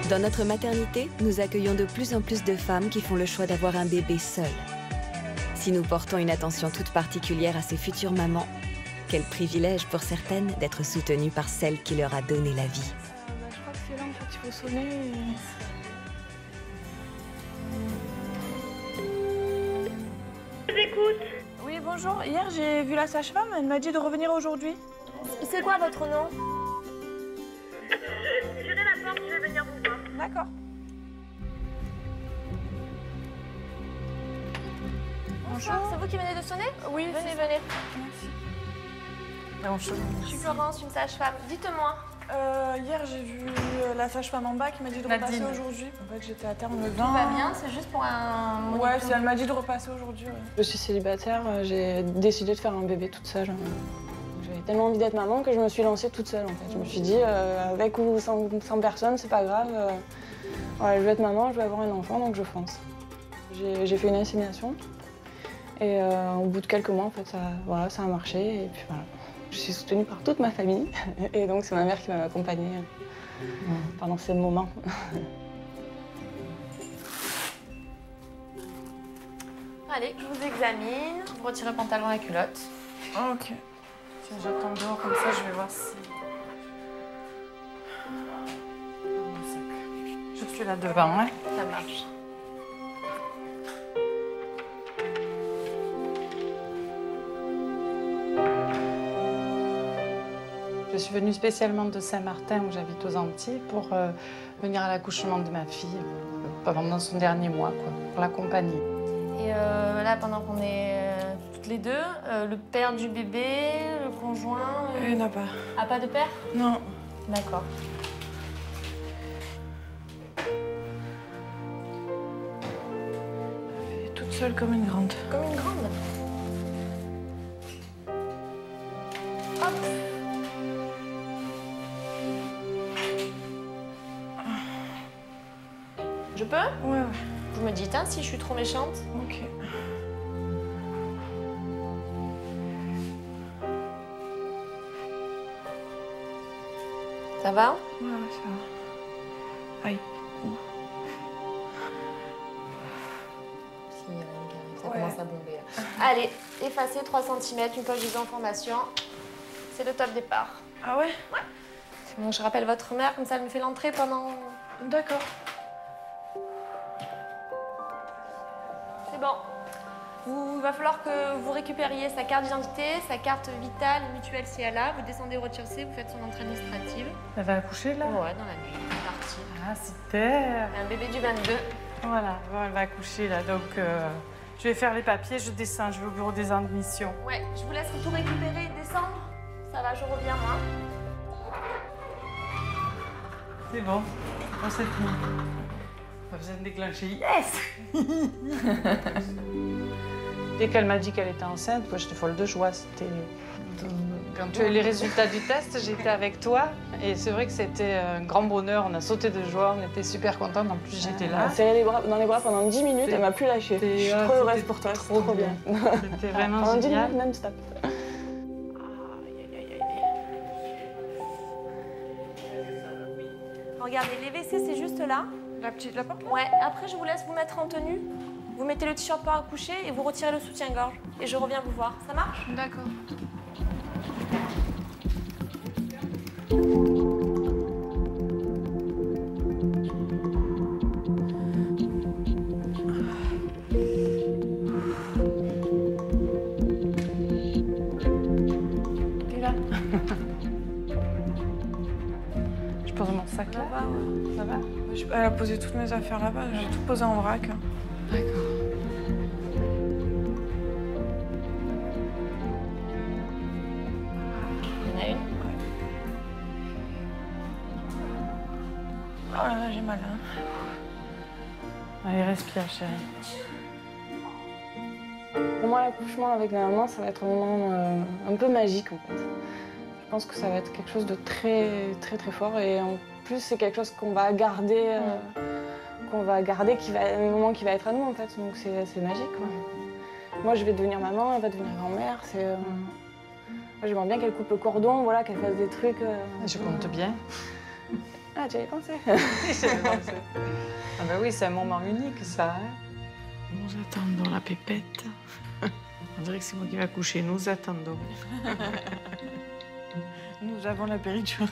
Dans notre maternité, nous accueillons de plus en plus de femmes qui font le choix d'avoir un bébé seul. Si nous portons une attention toute particulière à ces futures mamans, quel privilège pour certaines d'être soutenues par celle qui leur a donné la vie. Je crois que c'est là en fait, il faut sonner. Je vous écoute. Oui, bonjour. Hier, j'ai vu la sage-femme, elle m'a dit de revenir aujourd'hui. C'est quoi votre nom? J'irai la porte, je vais venir vous voir. D'accord. Bonjour, c'est vous qui venez de sonner? Oui, venez, venez. Merci. Bonjour. Je suis Florence, une sage-femme. Dites-moi. Hier, j'ai vu la sage-femme en bas qui m'a dit de repasser Nadine. aujourd'hui. En fait, j'étais à terme le 20. Tout va bien, c'est juste pour un... Ouais, elle m'a dit de repasser aujourd'hui. Ouais. Je suis célibataire, j'ai décidé de faire un bébé toute seule. J'avais tellement envie d'être maman que je me suis lancée toute seule en fait. Je me suis dit, avec ou sans personne, c'est pas grave. Ouais, je vais être maman, je vais avoir un enfant, donc je fonce. J'ai fait une insémination et au bout de quelques mois, en fait, ça a marché et puis voilà. Je suis soutenue par toute ma famille et donc c'est ma mère qui m'a accompagnée pendant ces moments. Allez, je vous examine. Vous retirez le pantalon et la culotte. Ok. Tiens, j'attends dehors comme ça, je vais voir si... Je suis là devant, hein. Ça marche. Je suis venue spécialement de Saint-Martin, où j'habite aux Antilles, pour venir à l'accouchement de ma fille pendant son dernier mois, quoi, pour l'accompagner. Et là, pendant qu'on est toutes les deux, le père du bébé, le conjoint... Il n'y en a pas. Ah, pas de père? Non. D'accord. Elle est toute seule comme une grande. Comme une grande. Hop. Je peux? Ouais, ouais. Vous me dites, hein, si je suis trop méchante. Ok. Ça va? Ouais, ça va. Aïe. Si, ça Ouais. commence à bomber. Allez, effacez 3 cm, une poche des informations. C'est le top départ. Ah ouais? Donc je rappelle votre mère, comme ça elle me fait l'entrée pendant... D'accord. C'est bon. Il va falloir que vous récupériez sa carte d'identité, sa carte vitale, mutuelle si elle a. Vous descendez au rez-de-chaussée, vous faites son entrée administrative. Elle va accoucher, là? Ouais, dans la nuit, c'est parti. Ah, super. Un bébé du 22. Voilà, bon, elle va accoucher, là, donc je vais faire les papiers, je descends, je vais au bureau des admissions. Ouais, je vous laisse tout récupérer et descendre. Ça va, je reviens moi. C'est bon, on s'est fini. Pas besoin de déclencher. Yes. Dès qu'elle m'a dit qu'elle était enceinte, moi, j'étais folle de joie. C'était... Quand tu as eu les résultats du test, j'étais avec toi. Et c'est vrai que c'était un grand bonheur. On a sauté de joie, on était super contents. En plus, j'étais Elle là. m'a serré les bras, dans les bras pendant 10 minutes, elle m'a plus lâché. Je suis trop heureuse pour toi, c'est trop bien. C'était vraiment Pendant 10 génial. minutes non-stop. Regardez, les WC c'est juste là. La porte? Ouais, après je vous laisse vous mettre en tenue. Vous mettez le t-shirt pour accoucher et vous retirez le soutien-gorge. Et je reviens vous voir. Ça marche? D'accord. T'es là? Je pose mon sac là. Là-bas, ouais. Ça va? Elle a posé toutes mes affaires là-bas, j'ai tout posé en vrac. D'accord. Il y en a une. Oh là là, j'ai mal. Hein. Allez, respire, chérie. Pour moi, l'accouchement avec ma maman, ça va être un moment un peu magique en fait. Je pense que ça va être quelque chose de très fort et en plus c'est quelque chose qu'on va garder, qui va un moment qui va être à nous en fait. Donc c'est magique quoi. Moi je vais devenir maman, elle va devenir grand-mère. Moi, j'aimerais bien qu'elle coupe le cordon, voilà, qu'elle fasse des trucs. Je compte bien. Ah, tu y as pensé? J'avais pensé. Ah bah oui, c'est un moment unique, ça. Hein. Nous attendons la pépette. On dirait que c'est moi qui vais coucher. Nous attendons. Nous avons la péridurale.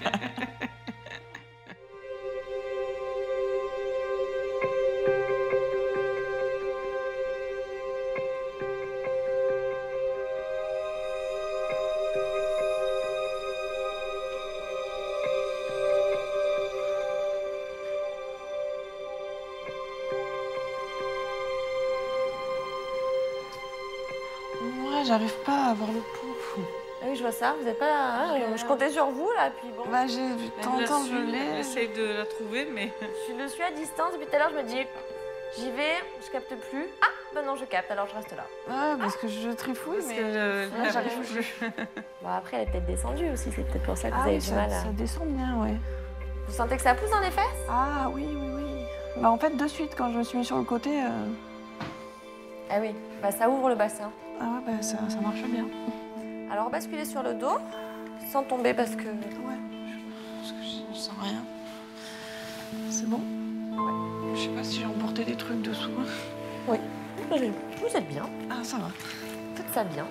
Moi, j'arrive pas à avoir le pouls. Ah oui, je vois ça. Vous n'êtes pas... hein, je comptais sur vous, là, puis bon. Bah, j'ai de temps en temps, je l'ai. J'essaie de la trouver, mais... Je le suis à distance. Depuis tout à l'heure, je me dis, j'y vais, je capte plus. Ah, bah non, je capte, alors je reste là. Ouais, parce que je trifouille, mais là, j'arrive plus. Bon, après, elle est peut-être descendue aussi. C'est peut-être pour ça que vous Ah avez oui, du mal à... ça descend bien, ouais. Vous sentez que ça pousse dans les fesses? Ah oui, oui, oui. Bah, en fait, de suite, quand je me suis mis sur le côté... Ah oui, bah ça ouvre le bassin. Ah ouais, bah, ça marche bien. Alors, basculez sur le dos, sans tomber parce que... Ouais, parce que je sens rien. C'est bon? Ouais. Je sais pas si j'ai emporté des trucs dessous. Oui, vous êtes bien. Ah, ça va. Faites ça bien.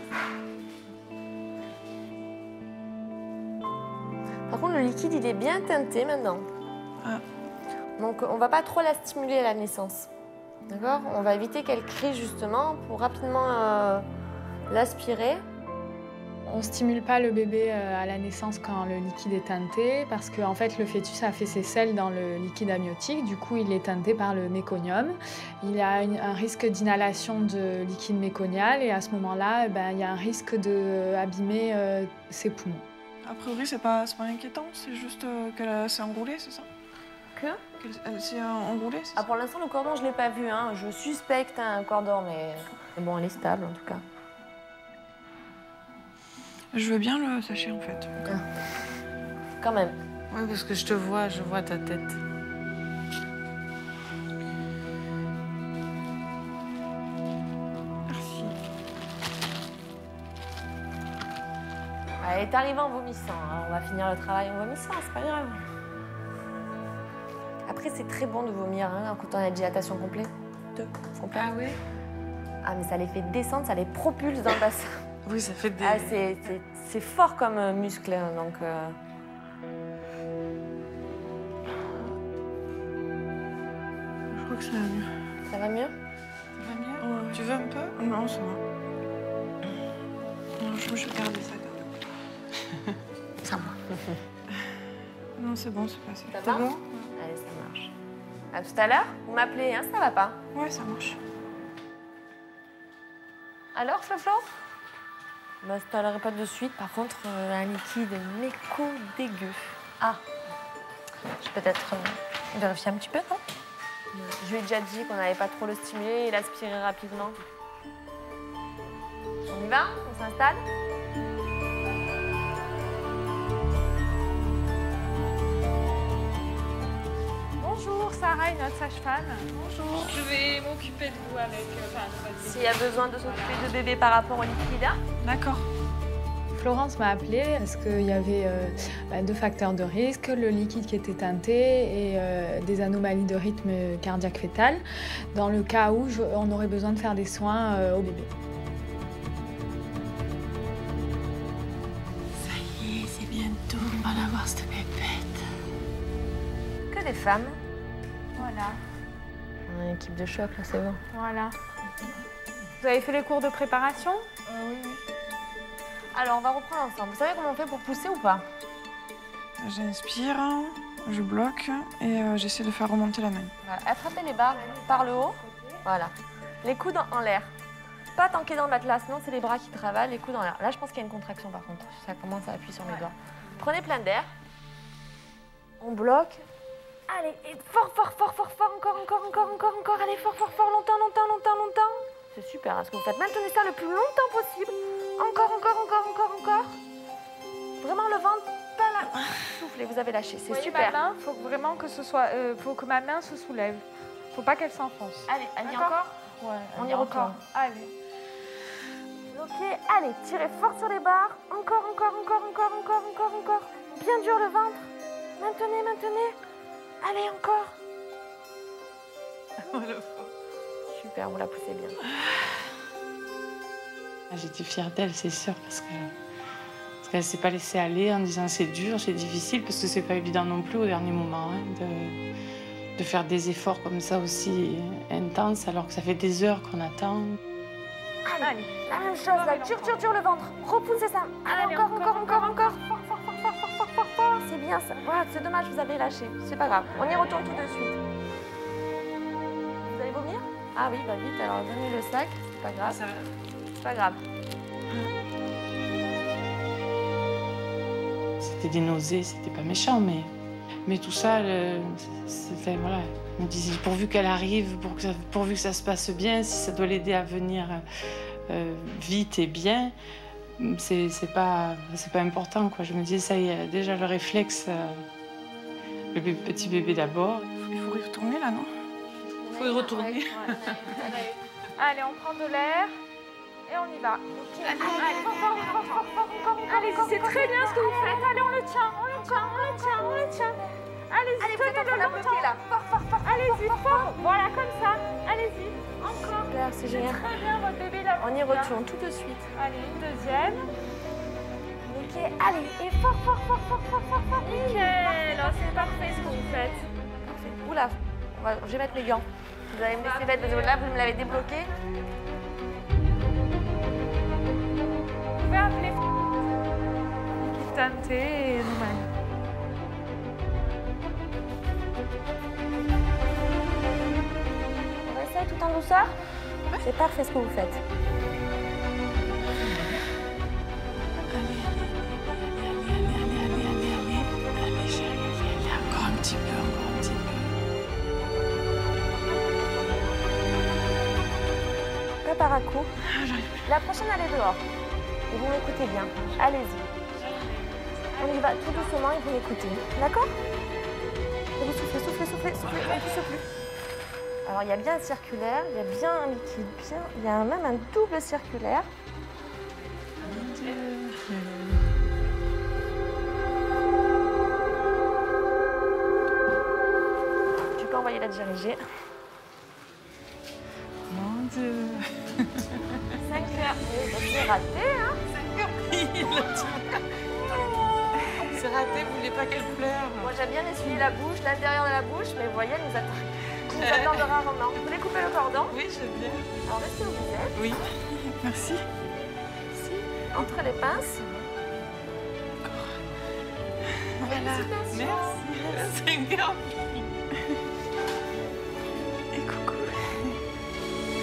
Par contre, le liquide, il est bien teinté maintenant. Ah. Donc, on va pas trop la stimuler à la naissance. D'accord? On va éviter qu'elle crie justement pour rapidement l'aspirer. On ne stimule pas le bébé à la naissance quand le liquide est teinté parce que en fait, le fœtus a fait ses selles dans le liquide amniotique. Du coup, il est teinté par le méconium. Il y a un risque d'inhalation de liquide méconial et à ce moment-là, il y a un risque d'abîmer ses poumons. A priori, c'est pas inquiétant, c'est juste qu'elle s'est enroulée, c'est ça? Qu'elle s'est enroulée, c'est ça? Ah, pour l'instant, le cordon, je ne l'ai pas vu. Hein. Je suspecte un cordon, mais bon, elle est stable en tout cas. Je veux bien le sachet, en fait. Quand même. Oui, parce que je vois ta tête. Merci. Elle est arrivée en vomissant. Hein. On va finir le travail en vomissant, c'est pas grave. Après, c'est très bon de vomir hein, quand on a une dilatation complète. Ah oui? Ah, mais ça les fait descendre, ça les propulse dans le bassin. Oui, ça fait des... Ah, c'est fort comme muscle, hein, donc... Je crois que ça va mieux. Ça va mieux? Ça va mieux? Ouais. Tu veux un peu? Non, ça va. Non, je vais garder ça quand même. Ça va. Non, c'est bon, c'est passé. Ça T'es va? bon? Allez, ça marche. À tout à l'heure. Vous m'appelez, hein, ça va pas? Ouais, ça marche. Alors, Flo-Flo? Bah, je t'en pas de suite. Par contre, un liquide méco dégueu. Ah. Je vais peut-être vérifier un petit peu, non? Je lui ai déjà dit qu'on n'allait pas trop le stimuler et l'aspirer rapidement. On y va? On s'installe? Bonjour, Sarah est notre sage-femme. Bonjour. Je vais m'occuper de vous avec... S'il y a besoin de s'occuper de bébé par rapport au liquide, hein? D'accord. Florence m'a appelée parce qu'il y avait 2 facteurs de risque, le liquide qui était teinté et des anomalies de rythme cardiaque fœtal, dans le cas où on aurait besoin de faire des soins au bébé. Ça y est, c'est bientôt. On va l'avoir, cette pépette. Que des femmes. Voilà, Une équipe de choc, là, c'est bon. voilà. Vous avez fait les cours de préparation? Oui, oui. Alors, on va reprendre ensemble. Vous savez comment on fait pour pousser ou pas? J'inspire, je bloque et j'essaie de faire remonter la main. Voilà. Attrapez les barres par le haut. Voilà. Les coudes en l'air. Pas tanker dans le matelas, sinon c'est les bras qui travaillent, les coudes en l'air. Là, je pense qu'il y a une contraction par contre. Ça commence à appuyer sur mes doigts. Prenez plein d'air. On bloque. Allez, et fort, fort, fort, fort, fort. Encore, encore, encore, encore, encore. Allez, fort, fort, fort, longtemps, longtemps, longtemps, longtemps. C'est super, hein, ce que vous faites. Maintenez ça le plus longtemps possible. Encore, encore, encore, encore, encore. Vraiment le ventre, pas là. Soufflez, vous avez lâché, c'est super. Ma main, faut vraiment que ce soit, faut que ma main se soulève. Faut pas qu'elle s'enfonce. Allez, allez D'accord. encore. Ouais, On y retourne. Allez. Ok, allez, tirez fort sur les barres. Encore, encore, encore, encore, encore, encore, encore. Bien dur le ventre. Maintenez, maintenez. Allez, encore. Super, vous la poussez bien. J'étais fière d'elle, c'est sûr, parce qu'elle ne s'est pas laissée aller en disant c'est dur, c'est difficile, parce que c'est pas évident non plus au dernier moment de faire des efforts comme ça aussi intenses, alors que ça fait des heures qu'on attend. Allez, la même chose, là, tire le ventre. Repoussez ça. Allez, encore. Fort. C'est bien ça. Voilà, c'est dommage, vous avez lâché. C'est pas grave. On y retourne tout de suite. Vous allez vomir? Ah oui, bah vite, alors donnez le sac. C'est pas grave. C'est pas grave. C'était des nausées, c'était pas méchant, mais tout ça, c'était, voilà, je me disais, pourvu qu'elle arrive, pourvu que ça se passe bien, si ça doit l'aider à venir vite et bien, c'est pas important, quoi. Je me disais, ça y est, déjà le réflexe, le petit bébé d'abord. Il faut y retourner, là, non? Il faut y retourner. Allez, on prend de l'air. Et on y va. Okay. Allez, encore. Allez, c'est très bien ce que vous faites. Allez, on le tient. Allez-y, tenez-le longtemps. Là. Fort. Allez-y, fort. Voilà, comme ça. Allez-y, encore. Super, c'est génial. Très bien, votre bébé là. On y retourne tout de suite. Allez, une deuxième. Nickel. Allez, et fort. Nickel. Oh, c'est parfait ce que vous faites. Parfait. Oula, je vais mettre mes gants. Vous allez me laisser mettre, parce que là, vous me l'avez débloqué. Tenter normal. On essaye tout en douceur. C'est parfait ce que vous faites. Allez, encore un petit peu. Pas par à coup. La prochaine, elle est dehors. Et vous m'écoutez bien. Allez-y. On y va tout doucement et vous m'écoutez. D'accord? Et vous soufflez. On ne pousse plus. Alors, il y a bien un circulaire, il y a bien un liquide, il y a même un double circulaire. Tu peux envoyer la diriger. Mon Dieu. 5 heures. C'est raté, hein? 5 heures pile. C'est raté, vous voulez pas qu'elle pleure? Moi, j'aime bien essuyer la bouche, l'intérieur de la bouche, mais vous voyez, elle nous attend de rarement. Vous voulez couper le cordon? Oui, je veux bien. Alors, restez où vous êtes. Oui, merci. Ici, entre les pinces. Voilà, merci. 5 heures pile. Et coucou.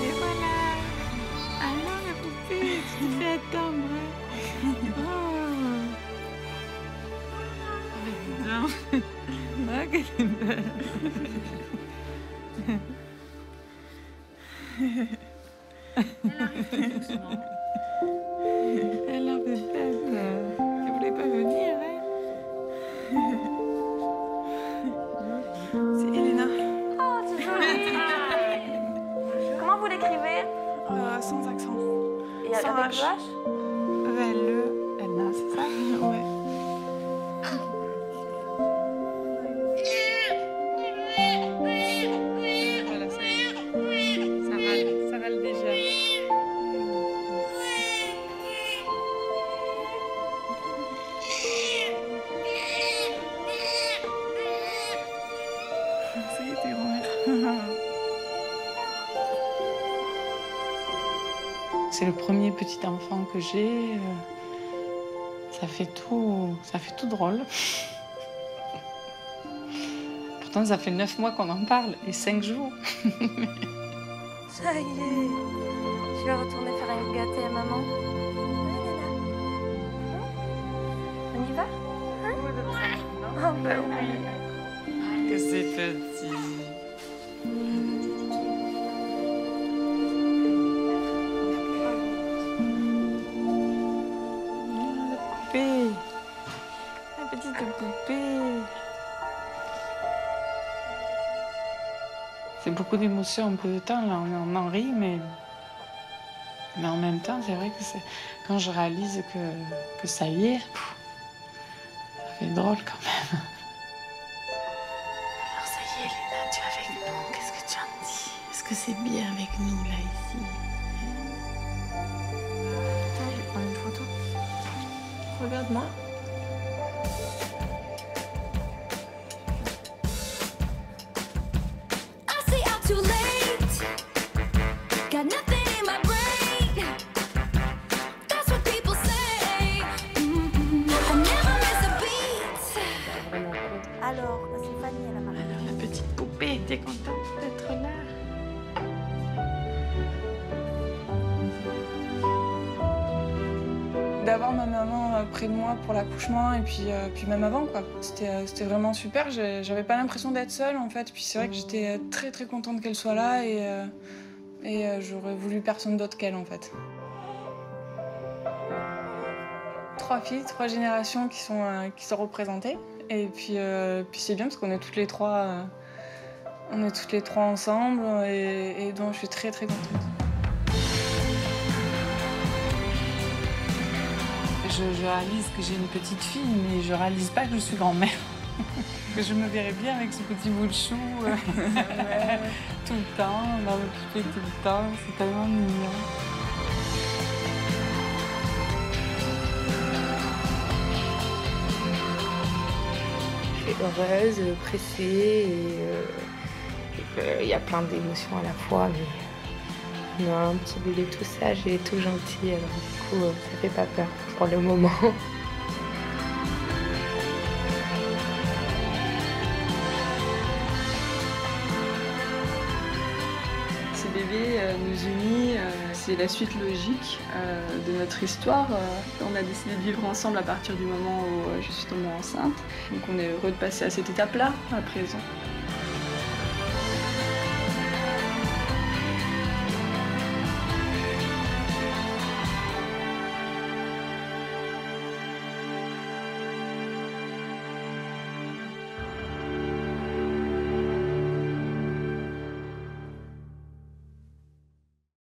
Et voilà. Alors, la poupée, tu te fais attendre. Ah, qu'elle est belle. Elle a des têtes. Elle voulait pas venir, hein? C'est Elena. Oh, c'est joli. Comment vous l'écrivez? Sans accent. Et avec le H? Elena, c'est ça? Ouais. Voilà, ça y est. Ça râle déjà. Ça y est, t'es grand-mère. C'est le premier petit enfant que j'ai. Ça fait tout drôle. Pourtant, ça fait 9 mois qu'on en parle et 5 jours. Ça y est. Je vais retourner faire un gâté à maman. On y va? Oh ben oui. Que c'est petit. La petite poupée. C'est beaucoup d'émotions en peu de temps, là, on en rit, mais en même temps, c'est vrai que quand je réalise que ça y est, ça fait drôle quand même. Alors ça que c'est bien avec nous, là, ici. Attends, je vais prendre une photo. Regarde-moi. Alors, c'est Fanny, elle a marqué. La petite poupée, t'es contente d'être là? D'avoir ma maman près de moi pour l'accouchement et puis même avant, quoi. C'était vraiment super. J'avais pas l'impression d'être seule, en fait. Puis c'est vrai que j'étais très très contente qu'elle soit là et j'aurais voulu personne d'autre qu'elle, en fait. 3 filles, 3 générations qui sont représentées. Et puis c'est bien parce qu'on est toutes les trois ensemble et donc je suis très très contente. Je réalise que j'ai une petite fille, mais je réalise pas que je suis grand-mère. Que je me verrais bien avec ce petit bout de chou tout le temps, m'en occuper tout le temps, c'est tellement mignon. Je suis heureuse, pressée et il y a plein d'émotions à la fois, mais non, un petit bébé tout sage et tout gentil, alors du coup ça fait pas peur pour le moment. Ces bébés nous unit, c'est la suite logique de notre histoire. On a décidé de vivre ensemble à partir du moment où je suis tombée enceinte. Donc on est heureux de passer à cette étape-là, à présent.